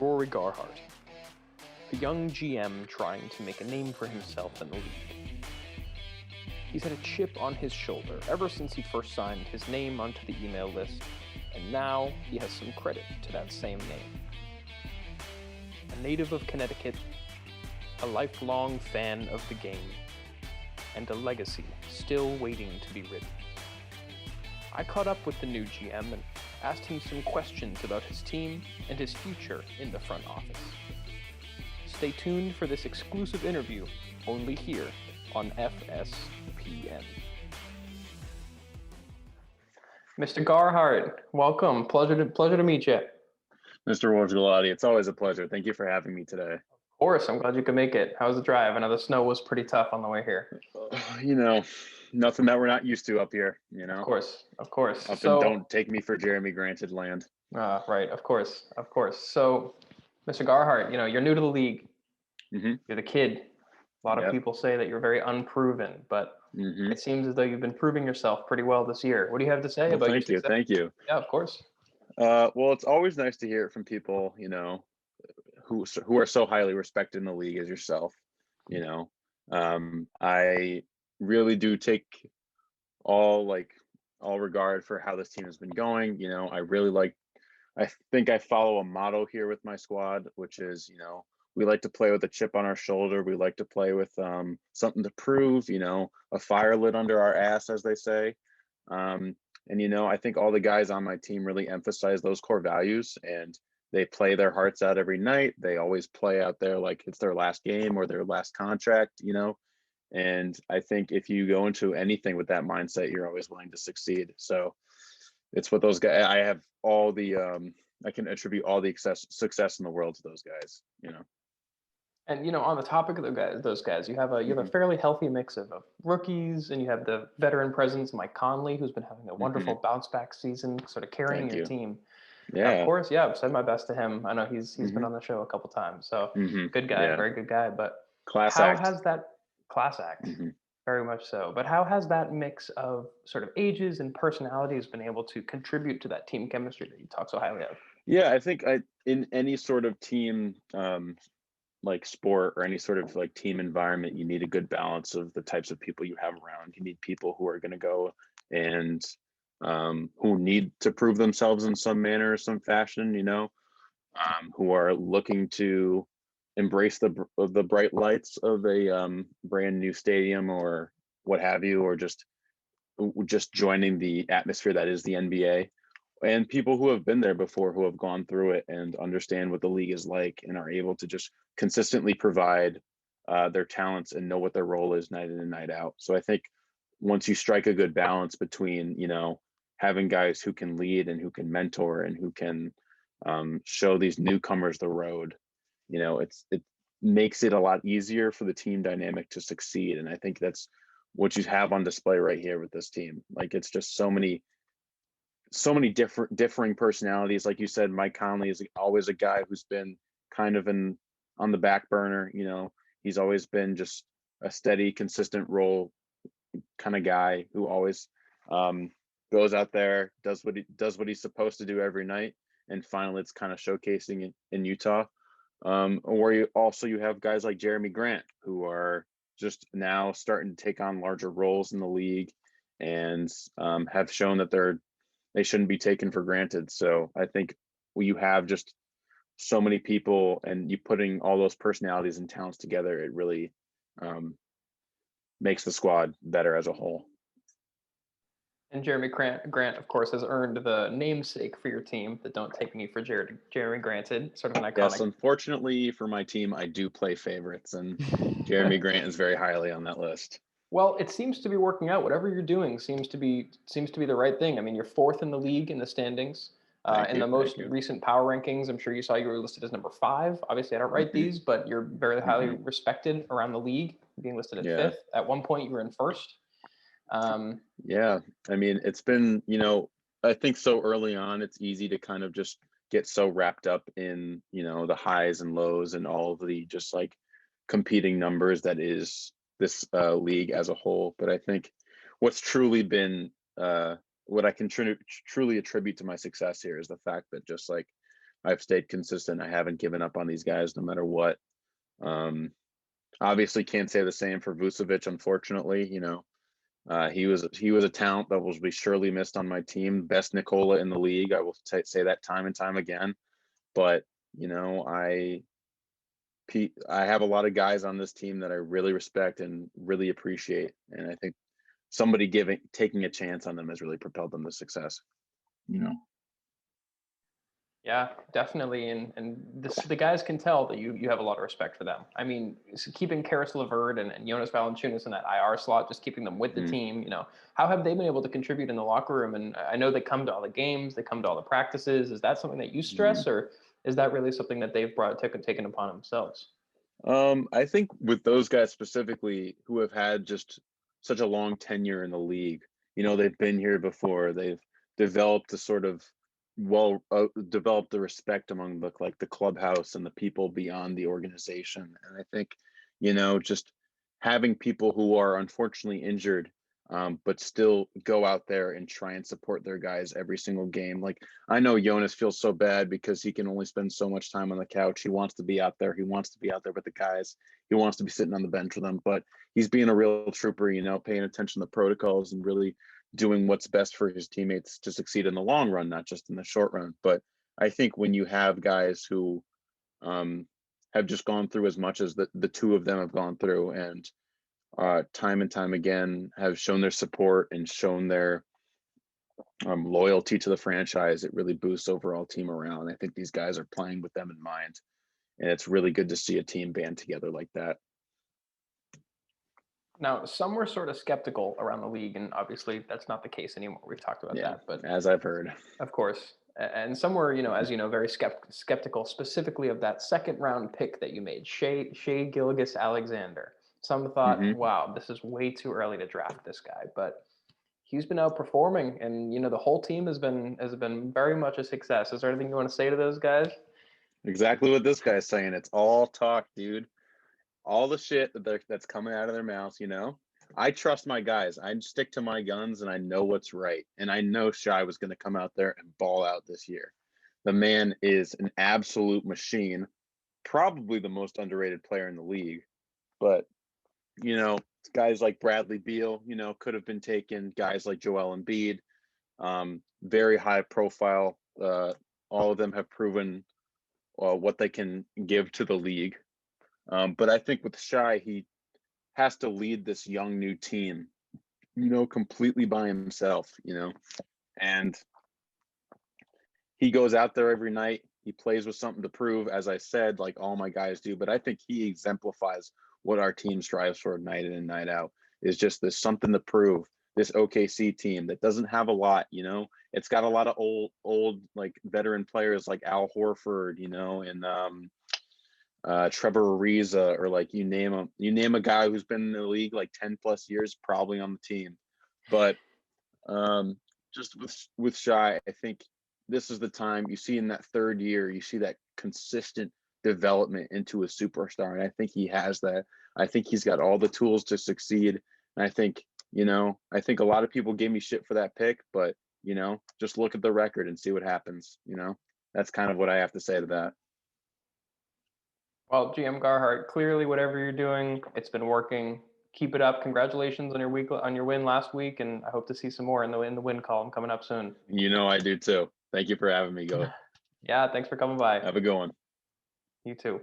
Rory Garhart, a young GM trying to make a name for himself in the league. He's had a chip on his shoulder ever since he first signed his name onto the email list, and now he has some credit to that same name. A native of Connecticut, a lifelong fan of the game, and a legacy still waiting to be written. I caught up with the new GM and asked him some questions about his team and his future in the front office. Stay tuned for this exclusive interview only here on FSPN. Mr. Garhart, welcome. Pleasure to meet you. Mr. Wojgalati, it's always a pleasure. Thank you for having me today. Of course, I'm glad you could make it. How was the drive? I know the snow was pretty tough on the way here. Nothing that we're not used to up here, Of course. Up and don't take me for Jeremy granted land. Right, of course. So, Mr. Garhart, you're new to the league. Mm-hmm. You're the kid. A lot of people say that you're very unproven, but it seems as though you've been proving yourself pretty well this year. What do you have to say about your success? Thank you. Yeah, of course. Well, it's always nice to hear it from people, who are so highly respected in the league as yourself. I really do take all regard for how this team has been going. I think I follow a motto here with my squad, which is, we like to play with a chip on our shoulder. We like to play with something to prove, a fire lit under our ass, as they say. I think all the guys on my team really emphasize those core values, and they play their hearts out every night. They always play out there like it's their last game or their last contract, and I think if you go into anything with that mindset, you're always willing to succeed. So it's what those guys, I have all the, I can attribute all the success in the world to those guys, And on the topic of those guys, you have a fairly healthy mix of rookies, and you have the veteran presence, Mike Conley, who's been having a wonderful bounce back season, sort of carrying your team. Yeah, of course. Yeah, I've said my best to him. I know he's been on the show a couple times, so good guy, very good guy. But has that class act? Very much so. But how has that mix of sort of ages and personalities been able to contribute to that team chemistry that you talk so highly of? Yeah, I think in any sort of team, like sport or any sort of like team environment, you need a good balance of the types of people you have around. You need people who are going to go and who need to prove themselves in some manner or some fashion, who are looking to embrace the bright lights of a brand new stadium or what have you, or just joining the atmosphere that is the NBA. And people who have been there before, who have gone through it and understand what the league is like and are able to just consistently provide their talents and know what their role is night in and night out. So I think once you strike a good balance between, having guys who can lead and who can mentor and who can show these newcomers the road, it makes it a lot easier for the team dynamic to succeed. And I think that's what you have on display right here with this team. Like, it's just so many differing personalities. Like you said, Mike Conley is always a guy who's been kind of on the back burner. He's always been just a steady, consistent role kind of guy who always goes out there, does what he's supposed to do every night, and finally it's kind of showcasing in Utah. Or you have guys like Jeremy Grant, who are just now starting to take on larger roles in the league and have shown that they shouldn't be taken for granted. So I think when you have just so many people and you putting all those personalities and talents together, it really makes the squad better as a whole. And Jeremy Grant, of course, has earned the namesake for your team, the "Don't Take Me for Jeremy Granted," sort of an iconic. Yes, unfortunately for my team, I do play favorites, and Jeremy Grant is very highly on that list. Well, it seems to be working out. Whatever you're doing seems to be the right thing. I mean, you're fourth in the league in the standings. In the most recent power rankings, I'm sure you saw you were listed as number 5. Obviously, I don't write these, but you're very highly respected around the league, being listed at 5th. At one point, you were in 1st. Yeah, I mean, it's been, I think so early on, it's easy to kind of just get so wrapped up in, the highs and lows and all of the just like competing numbers that is this league as a whole. But I think what's truly been what I can truly attribute to my success here is the fact that just like I've stayed consistent. I haven't given up on these guys no matter what. Um, Obviously, can't say the same for Vucevic, unfortunately. He was a talent that will be surely missed on my team. Best Nicola in the league. I will say that time and time again. But you know, I have a lot of guys on this team that I really respect and really appreciate, and I think somebody taking a chance on them has really propelled them to success. You know. Yeah, definitely, and the guys can tell that you have a lot of respect for them. I mean, keeping Karis LeVert and Jonas Valanciunas in that IR slot, just keeping them with the Mhm. team. How have they been able to contribute in the locker room? And I know they come to all the games, they come to all the practices. Is that something that you stress, Mhm. or is that really something that they've taken upon themselves? I think with those guys specifically who have had just such a long tenure in the league, they've been here before. They've developed a sort of developed the respect among the clubhouse and the people beyond the organization. And I think, just having people who are unfortunately injured, but still go out there and try and support their guys every single game. Like I know Jonas feels so bad because he can only spend so much time on the couch. He wants to be out there. He wants to be out there with the guys. He wants to be sitting on the bench with them, but he's being a real trooper, paying attention to protocols and really doing what's best for his teammates to succeed in the long run, not just in the short run. But I think when you have guys who um, have just gone through as much as the two of them have gone through, and time and time again have shown their support and shown their loyalty to the franchise, it really boosts overall team morale. And I think these guys are playing with them in mind. And it's really good to see a team band together like that. Now, some were sort of skeptical around the league, and obviously that's not the case anymore. We've talked about Yeah, that, but as I've heard. of course. And some were, as you know, very skeptical, specifically of that second round pick that you made, Shea Gilgis Alexander. Some thought, Mm-hmm. wow, this is way too early to draft this guy, but he's been outperforming, and the whole team has been very much a success. Is there anything you want to say to those guys? Exactly what this guy's saying. It's all talk, dude. All the shit that's coming out of their mouths. I trust my guys. I stick to my guns and I know what's right. And I know Shy was going to come out there and ball out this year. The man is an absolute machine, probably the most underrated player in the league. But, you know, guys like Bradley Beal, could have been taken, guys like Joel Embiid, very high profile. All of them have proven what they can give to the league. But I think with Shy, he has to lead this young new team, completely by himself. And he goes out there every night. He plays with something to prove, as I said, like all my guys do. But I think he exemplifies what our team strives for night in and night out, is just this something to prove. This OKC team that doesn't have a lot. It's got a lot of old like veteran players like Al Horford, and Trevor Ariza, or like you name a guy who's been in the league like 10 plus years, probably on the team. But just with Shy, I think this is the time you see in that third year, you see that consistent development into a superstar. And I think he has that. I think he's got all the tools to succeed. And I think a lot of people gave me shit for that pick, but just look at the record and see what happens. That's kind of what I have to say to that. Well, GM Garhart, clearly whatever you're doing, it's been working. Keep it up. Congratulations on your win last week, and I hope to see some more in the win column coming up soon. I do too. Thank you for having me. Go. Yeah, thanks for coming by. Have a good one. You too.